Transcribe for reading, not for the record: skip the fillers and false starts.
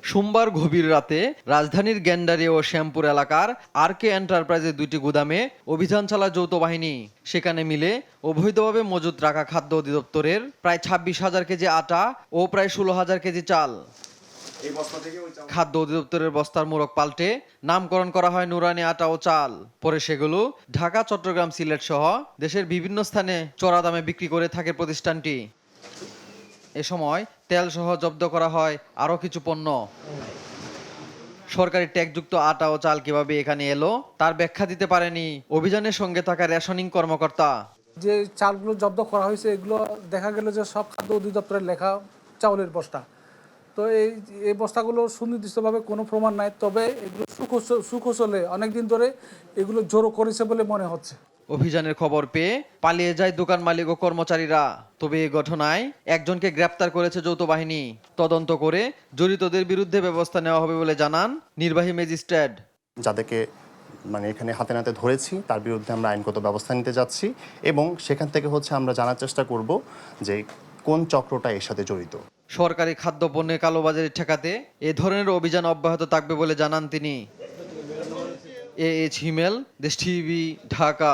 সোমবার গভীর রাতে রাজধানীর গ্যান্ডারি ও শ্যামপুর এলাকার আরকে এন্টারপ্রাইজের 2টি গুদামে অভিযান চালায় যৌথ বাহিনী। সেখানে মিলে অবৈধভাবে মজুত রাখা খাদ্য অধিদপ্তরের প্রায় 26,000 কেজি আটা ও প্রায় 16,000 কেজি চাল। খাদ্য অধিদপ্তরের বস্তার মোড়ক পাল্টে নামকরণ করা হয় নুরানি আটা ও চাল। পরে সেগুলো ঢাকা, চট্টগ্রাম, সিলেট সহ দেশের বিভিন্ন স্থানে চড়া দামে বিক্রি করে থাকে প্রতিষ্ঠানটি। এ সময় তেল সহ জব্দ করা হয় আরও কিছু পণ্য। সরকারি ট্যাগযুক্ত আটা ও চাল কিভাবে এখানে এলো তার ব্যাখ্যা দিতে পারেনি অভিযানের সঙ্গে থাকা রেশনিং কর্মকর্তা। যে চালগুলো জব্দ করা হয়েছে এগুলো দেখা গেল যে সব খাদ্য অধিদপ্তরের লেখা চাউলের বস্তা। তো এই বস্তাগুলো সুনির্দিষ্টভাবে কোনো প্রমাণ নাই, তবে এগুলো সুকৌশলে অনেকদিন ধরে এগুলো জোরও করেছে বলে মনে হচ্ছে। অভিযানের খবর পেয়ে পালিয়ে যায় দোকান মালিক ও কর্মচারীরা। তবে এই ঘটনায় একজনকে গ্রেপ্তার করেছে যৌথ বাহিনী। তদন্ত করে জড়িতদের বিরুদ্ধে ব্যবস্থা নেওয়া হবে বলে জানান নির্বাহী ম্যাজিস্ট্রেট। যাদেরকে এখানে হাতে নাতে ধরেছি তার বিরুদ্ধে আমরা আইনগত ব্যবস্থা নিতে যাচ্ছি এবং সেখান থেকে আমরা জানার চেষ্টা করব যে কোন চক্রটা এর সাথে জড়িত। সরকারি খাদ্যপণ্যের কালোবাজারি ঠেকাতে এ ধরনের অভিযান অব্যাহত থাকবে বলে জানান তিনি। এএইচ হিমেল, দেশ টিভি, ঢাকা।